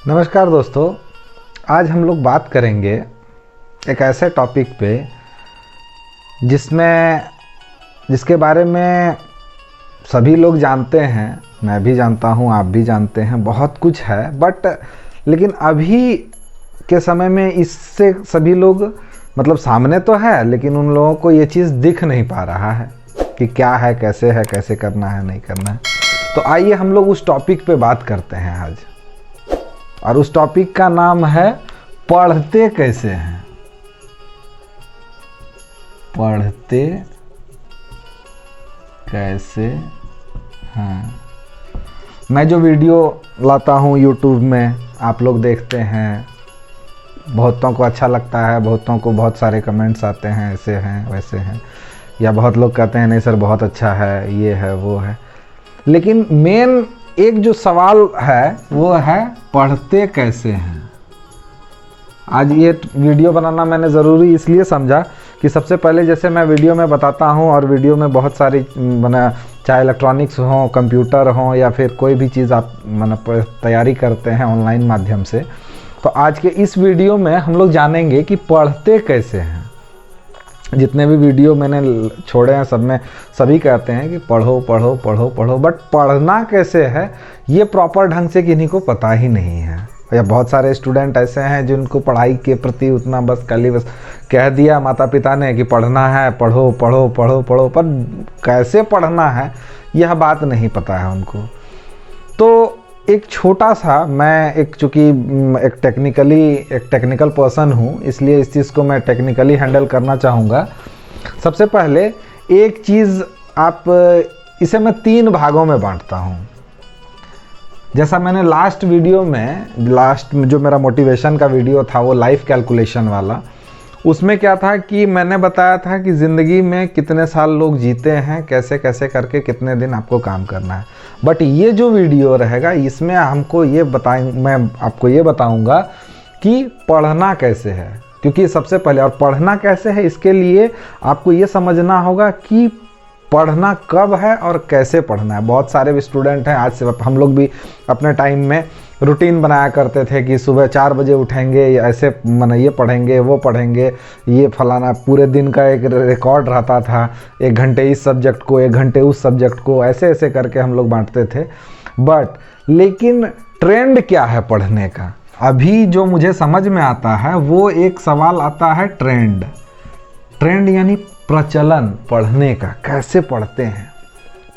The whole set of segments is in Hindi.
नमस्कार दोस्तों, आज हम लोग बात करेंगे एक ऐसे टॉपिक पे जिसके बारे में सभी लोग जानते हैं। मैं भी जानता हूँ, आप भी जानते हैं, बहुत कुछ है। लेकिन अभी के समय में इससे सभी लोग मतलब सामने तो है, लेकिन उन लोगों को ये चीज़ दिख नहीं पा रहा है कि क्या है, कैसे करना है, नहीं करना है। तो आइए हम लोग उस टॉपिक पे बात करते हैं आज। और उस टॉपिक का नाम है पढ़ते कैसे हैं। पढ़ते कैसे हैं। मैं जो वीडियो लाता हूँ यूट्यूब में, आप लोग देखते हैं, बहुतों को अच्छा लगता है, बहुतों को बहुत सारे कमेंट्स आते हैं, ऐसे हैं वैसे हैं, या बहुत लोग कहते हैं नहीं सर बहुत अच्छा है, ये है वो है। लेकिन मेन एक जो सवाल है वो है पढ़ते कैसे हैं। आज ये वीडियो बनाना मैंने ज़रूरी इसलिए समझा कि सबसे पहले जैसे मैं वीडियो में बताता हूँ, और वीडियो में बहुत सारी चाहे इलेक्ट्रॉनिक्स हो, कंप्यूटर हो, या फिर कोई भी चीज़ आप तैयारी करते हैं ऑनलाइन माध्यम से, तो आज के इस वीडियो में हम लोग जानेंगे कि पढ़ते कैसे हैं। जितने भी वीडियो मैंने छोड़े हैं सब में सभी कहते हैं कि पढ़ो पढ़ो पढ़ो पढ़ो, बट पढ़ना कैसे है ये प्रॉपर ढंग से किन्हीं को पता ही नहीं है। या बहुत सारे स्टूडेंट ऐसे हैं जिनको पढ़ाई के प्रति उतना बस कह दिया माता पिता ने कि पढ़ना है, पढ़ो पढ़ो पढ़ो पढ़ो, पर कैसे पढ़ना है यह बात नहीं पता है उनको। तो एक छोटा सा, मैं चूँकि एक टेक्निकल पर्सन हूँ, इसलिए इस चीज़ को मैं टेक्निकली हैंडल करना चाहूँगा। सबसे पहले एक चीज़, आप इसे मैं 3 भागों में बांटता हूँ। जैसा मैंने लास्ट जो मेरा मोटिवेशन का वीडियो था वो लाइफ कैलकुलेशन वाला, उसमें क्या था कि मैंने बताया था कि ज़िंदगी में कितने साल लोग जीते हैं, कैसे कैसे करके कितने दिन आपको काम करना है। बट ये जो वीडियो रहेगा इसमें मैं आपको ये बताऊंगा कि पढ़ना कैसे है। क्योंकि सबसे पहले, और पढ़ना कैसे है इसके लिए आपको ये समझना होगा कि पढ़ना कब है और कैसे पढ़ना है। बहुत सारे स्टूडेंट हैं, आज से हम लोग भी अपने टाइम में रूटीन बनाया करते थे कि सुबह 4 बजे उठेंगे, ऐसे ये पढ़ेंगे, वो पढ़ेंगे, ये फलाना, पूरे दिन का एक रिकॉर्ड रहता था, 1 घंटे इस सब्जेक्ट को, 1 घंटे उस सब्जेक्ट को, ऐसे ऐसे करके हम लोग बांटते थे। लेकिन ट्रेंड क्या है पढ़ने का, अभी जो मुझे समझ में आता है वो एक सवाल आता है ट्रेंड यानी प्रचलन पढ़ने का। कैसे पढ़ते हैं,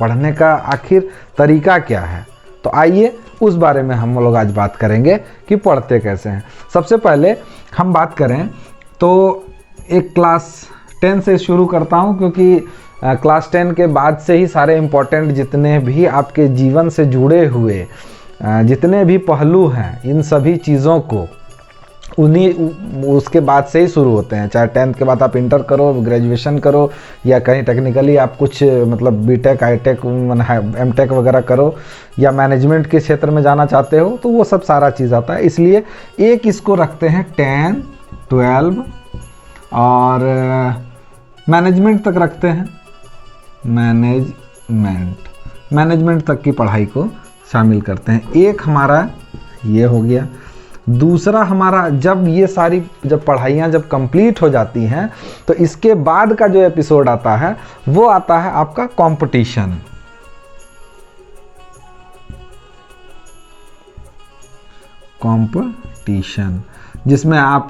पढ़ने का आखिर तरीका क्या है। तो आइए उस बारे में हम लोग आज बात करेंगे कि पढ़ते कैसे हैं। सबसे पहले हम बात करें तो एक क्लास 10 से शुरू करता हूं, क्योंकि क्लास 10 के बाद से ही सारे इम्पोर्टेंट जितने भी आपके जीवन से जुड़े हुए जितने भी पहलू हैं, इन सभी चीज़ों को उसके बाद से ही शुरू होते हैं। चाहे 10th के बाद आप इंटर करो, ग्रेजुएशन करो, या कहीं टेक्निकली आप कुछ बीटेक, हाईटेक, एमटेक वगैरह करो, या मैनेजमेंट के क्षेत्र में जाना चाहते हो, तो वो सब सारा चीज़ आता है। इसलिए एक इसको रखते हैं 10, 12 और मैनेजमेंट तक रखते हैं। मैनेजमेंट तक की पढ़ाई को शामिल करते हैं। एक हमारा ये हो गया। दूसरा हमारा, जब पढ़ाइयाँ जब कंप्लीट हो जाती हैं, तो इसके बाद का जो एपिसोड आता है वो आता है आपका कंपटीशन, जिसमें आप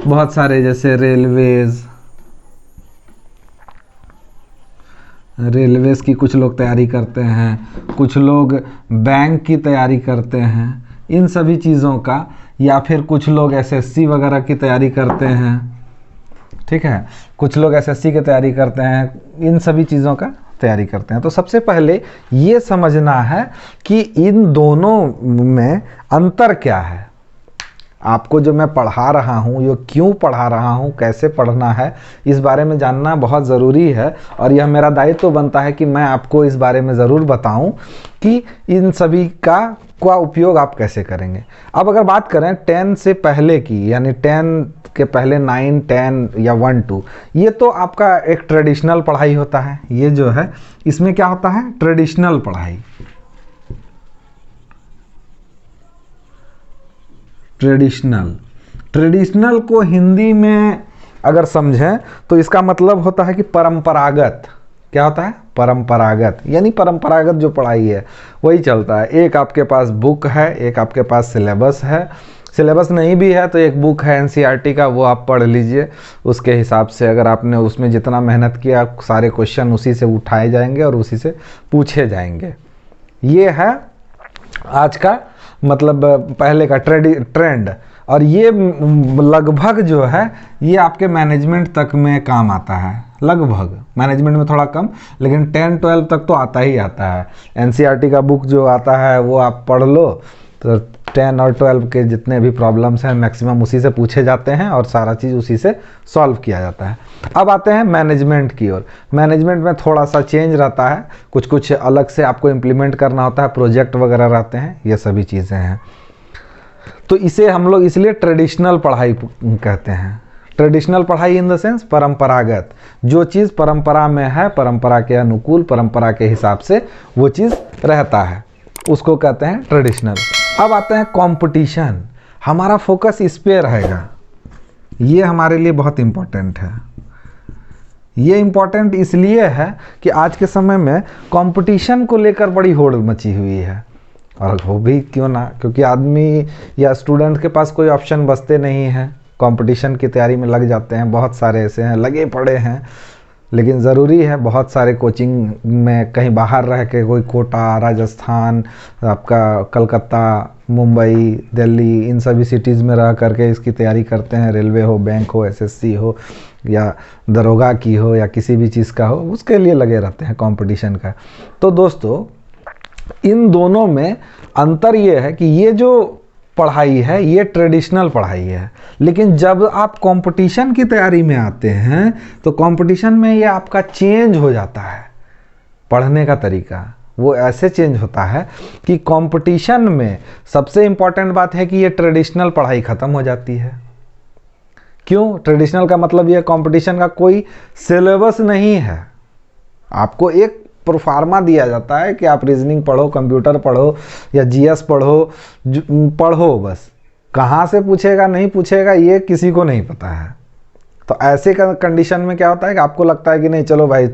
बहुत सारे, जैसे रेलवेज की कुछ लोग तैयारी करते हैं, कुछ लोग बैंक की तैयारी करते हैं, इन सभी चीज़ों का, या फिर कुछ लोग एसएससी वगैरह की तैयारी करते हैं, ठीक है, कुछ लोग एसएससी की तैयारी करते हैं, इन सभी चीज़ों का तैयारी करते हैं। तो सबसे पहले ये समझना है कि इन दोनों में अंतर क्या है। आपको जो मैं पढ़ा रहा हूँ, ये क्यों पढ़ा रहा हूँ, कैसे पढ़ना है, इस बारे में जानना बहुत ज़रूरी है। और यह मेरा दायित्व बनता है कि मैं आपको इस बारे में ज़रूर बताऊँ कि इन सभी का उपयोग आप कैसे करेंगे। अब अगर बात करें 10 से पहले की, यानी 10 के पहले 9, 10 या 1, 2, ये तो आपका एक ट्रेडिशनल पढ़ाई होता है। ये जो है इसमें क्या होता है, ट्रेडिशनल पढ़ाई। ट्रेडिशनल। ट्रेडिशनल को हिंदी में अगर समझें तो इसका मतलब होता है कि परंपरागत। क्या होता है? परंपरागत, यानी परंपरागत जो पढ़ाई है वही चलता है। एक आपके पास बुक है, एक आपके पास सिलेबस है। सिलेबस नहीं भी है तो एक बुक है एनसीईआरटी का, वो आप पढ़ लीजिए। उसके हिसाब से अगर आपने उसमें जितना मेहनत किया, सारे क्वेश्चन उसी से उठाए जाएंगे और उसी से पूछे जाएंगे। ये है आज का मतलब पहले का ट्रेंड। और ये लगभग जो है ये आपके मैनेजमेंट तक में काम आता है। लगभग मैनेजमेंट में थोड़ा कम, लेकिन 10-12 तक तो आता ही आता है। एनसीईआरटी का बुक जो आता है वो आप पढ़ लो तो 10 और 12 के जितने भी प्रॉब्लम्स हैं मैक्सिमम उसी से पूछे जाते हैं और सारा चीज़ उसी से सॉल्व किया जाता है। अब आते हैं मैनेजमेंट की ओर। मैनेजमेंट में थोड़ा सा चेंज रहता है, कुछ कुछ अलग से आपको इम्प्लीमेंट करना होता है, प्रोजेक्ट वगैरह रहते हैं, ये सभी चीज़ें हैं। तो इसे हम लोग इसलिए ट्रेडिशनल पढ़ाई कहते हैं। ट्रेडिशनल पढ़ाई इन द सेंस परंपरागत, जो चीज़ परंपरा में है, परंपरा के अनुकूल, परंपरा के हिसाब से वो चीज़ रहता है, उसको कहते हैं ट्रेडिशनल। अब आते हैं कंपटीशन। हमारा फोकस इस पे रहेगा, ये हमारे लिए बहुत इम्पोर्टेंट है। ये इम्पोर्टेंट इसलिए है कि आज के समय में कंपटीशन को लेकर बड़ी होड़ मची हुई है। और हो भी क्यों ना, क्योंकि आदमी या स्टूडेंट के पास कोई ऑप्शन बचते नहीं हैं, कंपटीशन की तैयारी में लग जाते हैं। बहुत सारे ऐसे हैं लगे पड़े हैं, लेकिन ज़रूरी है बहुत सारे कोचिंग में कहीं बाहर रह के, कोई कोटा, राजस्थान, आपका कलकत्ता, मुंबई, दिल्ली, इन सभी सिटीज़ में रह करके इसकी तैयारी करते हैं। रेलवे हो, बैंक हो, एसएससी हो या दरोगा की हो या किसी भी चीज़ का हो, उसके लिए लगे रहते हैं कंपटीशन का। तो दोस्तों इन दोनों में अंतर ये है कि ये जो पढ़ाई है ये ट्रेडिशनल पढ़ाई है, लेकिन जब आप कंपटीशन की तैयारी में आते हैं तो कंपटीशन में ये आपका चेंज हो जाता है। पढ़ने का तरीका वो ऐसे चेंज होता है कि कंपटीशन में सबसे इम्पॉर्टेंट बात है कि ये ट्रेडिशनल पढ़ाई ख़त्म हो जाती है। क्यों? ट्रेडिशनल का मतलब ये कंपटीशन का कोई सिलेबस नहीं है। आपको एक प्रोफार्मा दिया जाता है कि आप रीजनिंग पढ़ो, कंप्यूटर पढ़ो या जीएस पढ़ो, पढ़ो बस। कहाँ से पूछेगा नहीं पूछेगा ये किसी को नहीं पता है। तो ऐसे कंडीशन में क्या होता है कि आपको लगता है कि नहीं चलो भाई,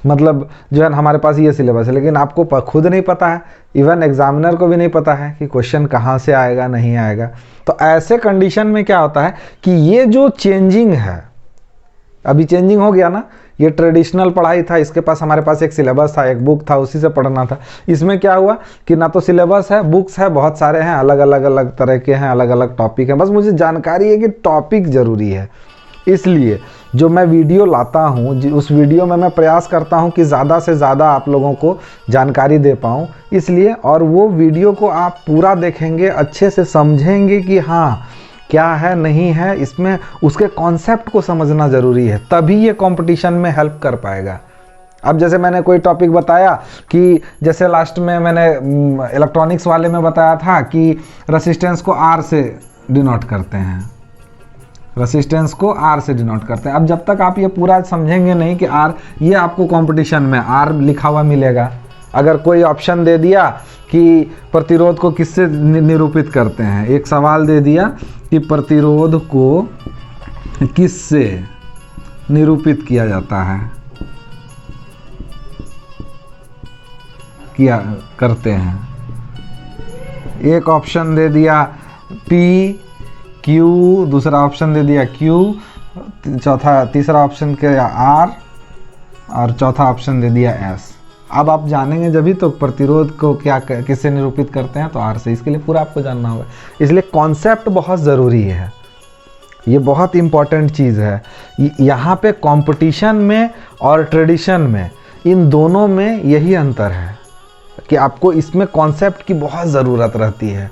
मतलब जो है हमारे पास ये सिलेबस है, लेकिन आपको खुद नहीं पता है, इवन एग्जामिनर को भी नहीं पता है कि क्वेश्चन कहाँ से आएगा नहीं आएगा। तो ऐसे कंडीशन में क्या होता है कि ये जो चेंजिंग है, अभी चेंजिंग हो गया ना, ये ट्रेडिशनल पढ़ाई था, इसके पास हमारे पास एक सिलेबस था, एक बुक था, उसी से पढ़ना था। इसमें क्या हुआ कि ना तो सिलेबस है, बुक्स है, बहुत सारे हैं, अलग अलग तरह के हैं, अलग अलग टॉपिक हैं, बस मुझे जानकारी है कि टॉपिक ज़रूरी है। इसलिए जो मैं वीडियो लाता हूँ, उस वीडियो में मैं प्रयास करता हूँ कि ज़्यादा से ज़्यादा आप लोगों को जानकारी दे पाऊँ, इसलिए। और वो वीडियो को आप पूरा देखेंगे, अच्छे से समझेंगे कि हाँ क्या है नहीं है, इसमें उसके कॉन्सेप्ट को समझना ज़रूरी है, तभी ये कंपटीशन में हेल्प कर पाएगा। अब जैसे मैंने कोई टॉपिक बताया कि जैसे लास्ट में मैंने इलेक्ट्रॉनिक्स वाले में बताया था कि रेसिस्टेंस को आर से डिनोट करते हैं, रेसिस्टेंस को आर से डिनोट करते हैं। अब जब तक आप ये पूरा समझेंगे नहीं कि आर, ये आपको कंपटीशन में आर लिखा हुआ मिलेगा। अगर कोई ऑप्शन दे दिया कि प्रतिरोध को किससे निरूपित करते हैं, एक सवाल दे दिया कि प्रतिरोध को किससे निरूपित किया जाता है, किया करते हैं, एक ऑप्शन दे दिया P Q, दूसरा ऑप्शन दे दिया Q, तीसरा ऑप्शन किया R और चौथा ऑप्शन दे दिया S। अब आप जानेंगे जब भी तो प्रतिरोध को क्या किससे निरूपित करते हैं, तो आर से। इसके लिए पूरा आपको जानना होगा, इसलिए कॉन्सेप्ट बहुत ज़रूरी है, ये बहुत इम्पॉर्टेंट चीज़ है। यहाँ पे कंपटीशन में और ट्रेडिशन में, इन दोनों में यही अंतर है कि आपको इसमें कॉन्सेप्ट की बहुत ज़रूरत रहती है।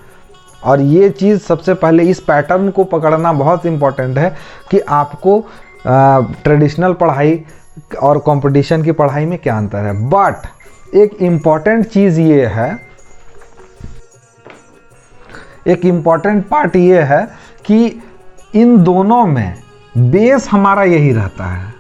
और ये चीज़ सबसे पहले इस पैटर्न को पकड़ना बहुत इम्पॉर्टेंट है कि आपको ट्रेडिशनल पढ़ाई और कंपटीशन की पढ़ाई में क्या अंतर है। बट एक इम्पॉर्टेंट चीज़ ये है, एक इम्पॉर्टेंट पार्ट ये है कि इन दोनों में बेस हमारा यही रहता है,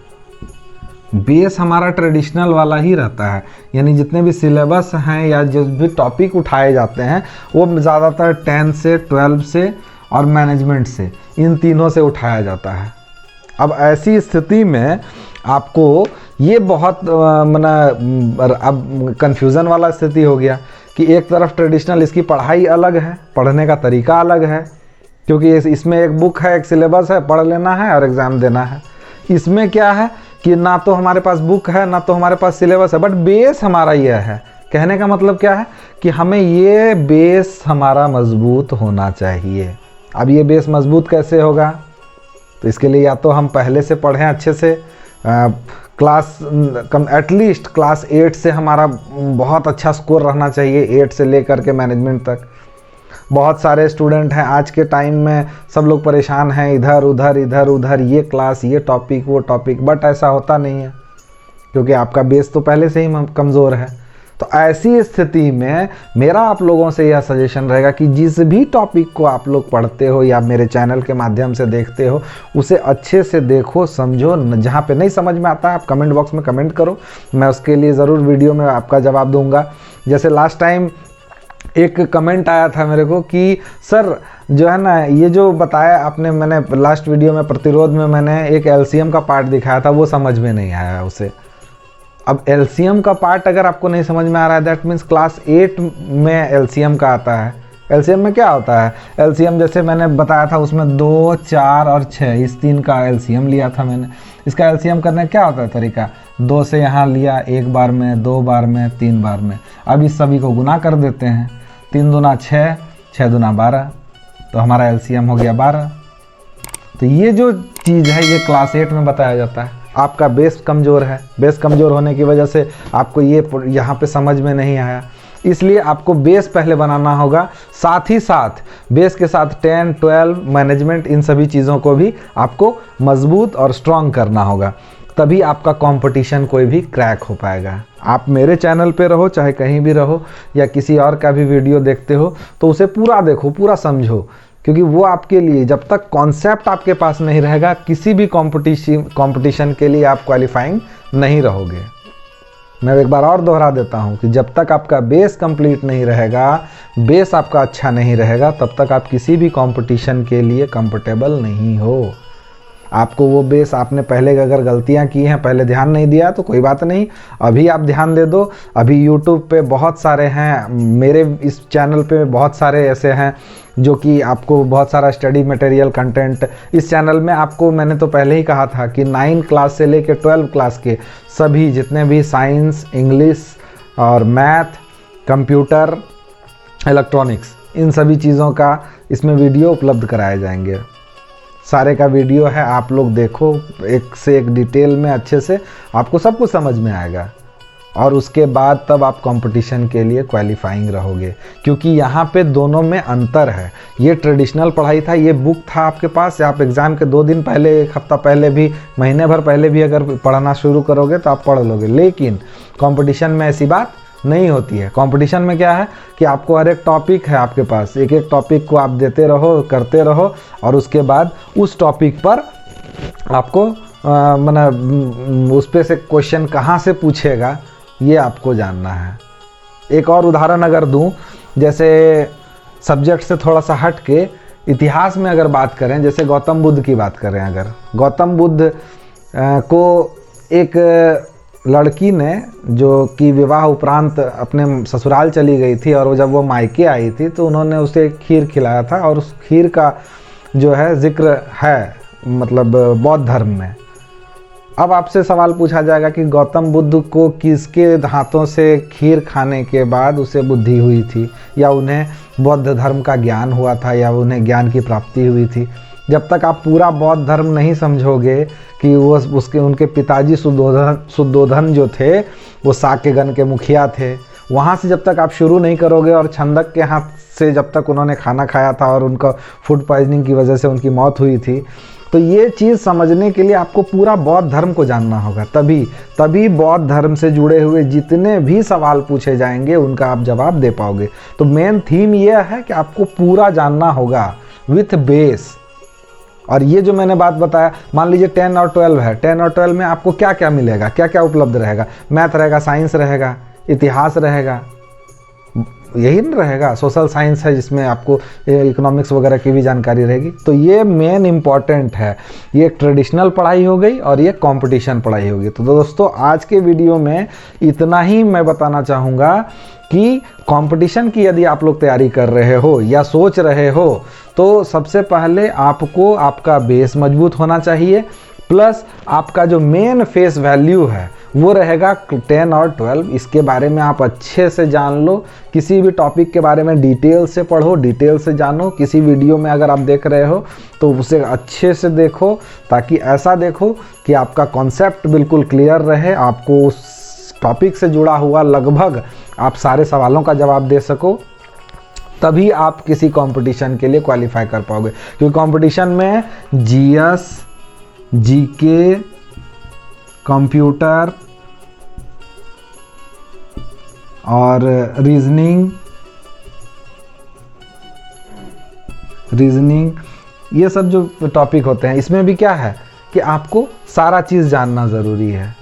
बेस हमारा ट्रेडिशनल वाला ही रहता है। यानी जितने भी सिलेबस हैं या जो भी टॉपिक उठाए जाते हैं वो ज़्यादातर 10 से 12 से और मैनेजमेंट से, इन तीनों से उठाया जाता है। अब ऐसी स्थिति में आपको ये बहुत अब कन्फ्यूज़न वाला स्थिति हो गया कि एक तरफ ट्रेडिशनल, इसकी पढ़ाई अलग है, पढ़ने का तरीका अलग है, क्योंकि इसमें एक बुक है, एक सिलेबस है, पढ़ लेना है और एग्ज़ाम देना है। इसमें क्या है कि ना तो हमारे पास बुक है, ना तो हमारे पास सिलेबस है, बट बेस हमारा यह है। कहने का मतलब क्या है कि हमें ये बेस हमारा मजबूत होना चाहिए। अब ये बेस मजबूत कैसे होगा? तो इसके लिए या तो हम पहले से पढ़ें अच्छे से, क्लास एटलीस्ट क्लास 8 से हमारा बहुत अच्छा स्कोर रहना चाहिए, 8 से लेकर के मैनेजमेंट तक। बहुत सारे स्टूडेंट हैं आज के टाइम में, सब लोग परेशान हैं, इधर उधर ये क्लास, ये टॉपिक, वो टॉपिक, बट ऐसा होता नहीं है क्योंकि आपका बेस तो पहले से ही कमज़ोर है। तो ऐसी स्थिति में मेरा आप लोगों से यह सजेशन रहेगा कि जिस भी टॉपिक को आप लोग पढ़ते हो या मेरे चैनल के माध्यम से देखते हो, उसे अच्छे से देखो, समझो। जहाँ पे नहीं समझ में आता है आप कमेंट बॉक्स में कमेंट करो, मैं उसके लिए ज़रूर वीडियो में आपका जवाब दूंगा। जैसे लास्ट टाइम एक कमेंट आया था मेरे को कि सर जो है ना, ये जो बताया आपने, मैंने लास्ट वीडियो में प्रतिरोध में मैंने एक एलसीएम का पार्ट दिखाया था, वो समझ में नहीं आया उसे। अब एलसीएम का पार्ट अगर आपको नहीं समझ में आ रहा है, दैट मीन्स क्लास 8 में एलसीएम का आता है। एलसीएम में क्या होता है? एलसीएम जैसे मैंने बताया था, उसमें 2, 4 और 6 इस 3 का एलसीएम लिया था मैंने। इसका एलसीएम करने का क्या होता है तरीका? 2 से यहाँ लिया, 1 बार में, 2 बार में, 3 बार में। अब इस सभी को गुना कर देते हैं, 3 दूना 6, 6 दूना 12, तो हमारा एलसीएम हो गया 12। तो ये जो चीज़ है ये क्लास 8 में बताया जाता है। आपका बेस कमज़ोर है, बेस कमज़ोर होने की वजह से आपको ये यहाँ पे समझ में नहीं आया, इसलिए आपको बेस पहले बनाना होगा। साथ ही साथ बेस के साथ 10, 12 मैनेजमेंट, इन सभी चीज़ों को भी आपको मजबूत और स्ट्रॉन्ग करना होगा, तभी आपका कंपटीशन कोई भी क्रैक हो पाएगा। आप मेरे चैनल पे रहो, चाहे कहीं भी रहो, या किसी और का भी वीडियो देखते हो, तो उसे पूरा देखो, पूरा समझो, क्योंकि वो आपके लिए, जब तक कॉन्सेप्ट आपके पास नहीं रहेगा, किसी भी कंपटीशन के लिए आप क्वालिफाइंग नहीं रहोगे। मैं एक बार और दोहरा देता हूँ कि जब तक आपका बेस कंप्लीट नहीं रहेगा, बेस आपका अच्छा नहीं रहेगा, तब तक आप किसी भी कंपटीशन के लिए कंफर्टेबल नहीं हो। आपको वो बेस, आपने पहले अगर गलतियां की हैं, पहले ध्यान नहीं दिया तो कोई बात नहीं, अभी आप ध्यान दे दो। अभी यूट्यूब पे बहुत सारे हैं, मेरे इस चैनल पे बहुत सारे ऐसे हैं जो कि आपको बहुत सारा स्टडी मटेरियल कंटेंट इस चैनल में, आपको मैंने तो पहले ही कहा था कि 9 क्लास से लेकर 12 क्लास के सभी जितने भी साइंस, इंग्लिश और मैथ, कंप्यूटर, इलेक्ट्रॉनिक्स, इन सभी चीज़ों का इसमें वीडियो उपलब्ध कराए जाएंगे। सारे का वीडियो है, आप लोग देखो, एक से एक डिटेल में अच्छे से आपको सब कुछ समझ में आएगा, और उसके बाद तब आप कंपटीशन के लिए क्वालिफाइंग रहोगे। क्योंकि यहाँ पे दोनों में अंतर है। ये ट्रेडिशनल पढ़ाई था, ये बुक था आपके पास, आप एग्ज़ाम के 2 दिन पहले, 1 हफ्ता पहले भी, महीने भर पहले भी अगर पढ़ना शुरू करोगे तो आप पढ़ लोगे। लेकिन कंपटीशन में ऐसी बात नहीं होती है। कंपटीशन में क्या है कि आपको हर एक टॉपिक है आपके पास, एक एक टॉपिक को आप देते रहो, करते रहो, और उसके बाद उस टॉपिक पर आपको उस पे से क्वेश्चन कहाँ से पूछेगा ये आपको जानना है। एक और उदाहरण अगर दूं, जैसे सब्जेक्ट से थोड़ा सा हट के इतिहास में अगर बात करें, जैसे गौतम बुद्ध की बात करें, अगर गौतम बुद्ध को एक लड़की ने, जो कि विवाह उपरांत अपने ससुराल चली गई थी, और जब वो मायके आई थी तो उन्होंने उसे खीर खिलाया था, और उस खीर का जो है जिक्र है मतलब बौद्ध धर्म में। अब आपसे सवाल पूछा जाएगा कि गौतम बुद्ध को किसके हाथों से खीर खाने के बाद उसे बुद्धि हुई थी, या उन्हें बौद्ध धर्म का ज्ञान हुआ था, या उन्हें ज्ञान की प्राप्ति हुई थी? जब तक आप पूरा बौद्ध धर्म नहीं समझोगे कि वो उनके पिताजी शुद्धोधन जो थे वो साक्यगन के मुखिया थे, वहाँ से जब तक आप शुरू नहीं करोगे, और छंदक के हाथ से जब तक उन्होंने खाना खाया था और उनका फूड पॉइजनिंग की वजह से उनकी मौत हुई थी, तो ये चीज़ समझने के लिए आपको पूरा बौद्ध धर्म को जानना होगा। तभी बौद्ध धर्म से जुड़े हुए जितने भी सवाल पूछे जाएंगे उनका आप जवाब दे पाओगे। तो मेन थीम ये है कि आपको पूरा जानना होगा विथ बेस। और ये जो मैंने बात बताया, मान लीजिए 10 और 12 है, 10 और 12 में आपको क्या क्या मिलेगा, क्या क्या उपलब्ध रहेगा? मैथ रहेगा, साइंस रहेगा, इतिहास रहेगा, यही नहीं रहेगा, सोशल साइंस है जिसमें आपको इकोनॉमिक्स वगैरह की भी जानकारी रहेगी। तो ये मेन इम्पॉर्टेंट है, ये एक ट्रेडिशनल पढ़ाई हो गई और ये कंपटीशन पढ़ाई होगी। तो दोस्तों आज के वीडियो में इतना ही मैं बताना चाहूँगा कि कंपटीशन की यदि आप लोग तैयारी कर रहे हो या सोच रहे हो तो सबसे पहले आपको आपका बेस मजबूत होना चाहिए, प्लस आपका जो मेन फेस वैल्यू है वो रहेगा 10 और 12। इसके बारे में आप अच्छे से जान लो, किसी भी टॉपिक के बारे में डिटेल से पढ़ो, डिटेल से जानो। किसी वीडियो में अगर आप देख रहे हो तो उसे अच्छे से देखो, ताकि ऐसा देखो कि आपका कॉन्सेप्ट बिल्कुल क्लियर रहे, आपको उस टॉपिक से जुड़ा हुआ लगभग आप सारे सवालों का जवाब दे सको, तभी आप किसी कंपटीशन के लिए क्वालिफाई कर पाओगे। क्योंकि कंपटीशन में जीएस, जीके, कंप्यूटर और रीजनिंग ये सब जो टॉपिक होते हैं, इसमें भी क्या है कि आपको सारा चीज़ जानना ज़रूरी है।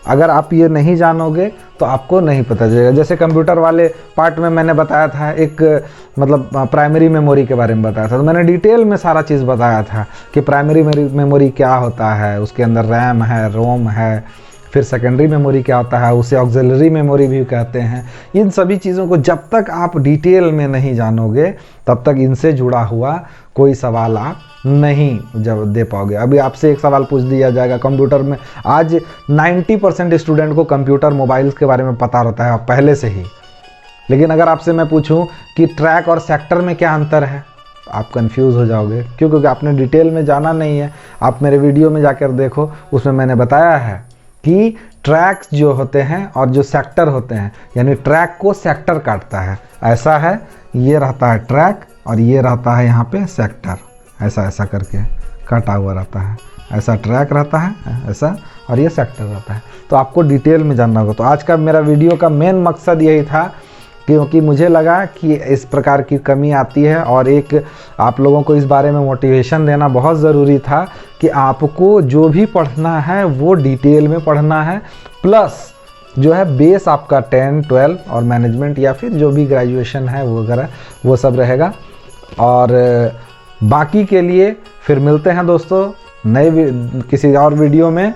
अगर आप ये नहीं जानोगे तो आपको नहीं पता चलेगा। जैसे कंप्यूटर वाले पार्ट में मैंने बताया था, एक मतलब प्राइमरी मेमोरी के बारे में बताया था, तो मैंने डिटेल में सारा चीज़ बताया था कि प्राइमरी मेमोरी क्या होता है, उसके अंदर रैम है, रोम है, फिर सेकेंडरी मेमोरी क्या होता है, उसे ऑक्सिलरी मेमोरी भी कहते हैं। इन सभी चीज़ों को जब तक आप डिटेल में नहीं जानोगे तब तक इनसे जुड़ा हुआ कोई सवाल आप नहीं जब दे पाओगे। अभी आपसे एक सवाल पूछ दिया जाएगा कंप्यूटर में, आज 90% स्टूडेंट को कंप्यूटर मोबाइल्स के बारे में पता रहता है पहले से ही, लेकिन अगर आपसे मैं पूछूं कि ट्रैक और सेक्टर में क्या अंतर है, आप कंफ्यूज हो जाओगे। क्यों? क्योंकि आपने डिटेल में जाना नहीं है। आप मेरे वीडियो में जाकर देखो, उसमें मैंने बताया है कि ट्रैक्स जो होते हैं और जो सेक्टर होते हैं, यानी ट्रैक को सेक्टर काटता है, ऐसा है, ये रहता है ट्रैक और ये रहता है यहाँ पे सेक्टर, ऐसा ऐसा करके काटा हुआ रहता है, ऐसा ट्रैक रहता है ऐसा, और ये सेक्टर रहता है। तो आपको डिटेल में जानना होगा। तो आज का मेरा वीडियो का मेन मकसद यही था, क्योंकि मुझे लगा कि इस प्रकार की कमी आती है और एक आप लोगों को इस बारे में मोटिवेशन देना बहुत ज़रूरी था कि आपको जो भी पढ़ना है वो डिटेल में पढ़ना है, प्लस जो है बेस आपका 10, 12 और मैनेजमेंट या फिर जो भी ग्रेजुएशन है वो वगैरह वो सब रहेगा। और बाकी के लिए फिर मिलते हैं दोस्तों नए किसी और वीडियो में।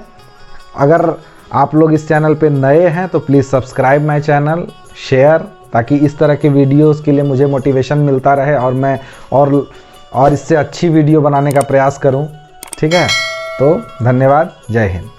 अगर आप लोग इस चैनल पे नए हैं तो please subscribe my channel, share, ताकि इस तरह के वीडियोस के लिए मुझे मोटिवेशन मिलता रहे और मैं और इससे अच्छी वीडियो बनाने का प्रयास करूं। ठीक है, तो धन्यवाद, जय हिंद।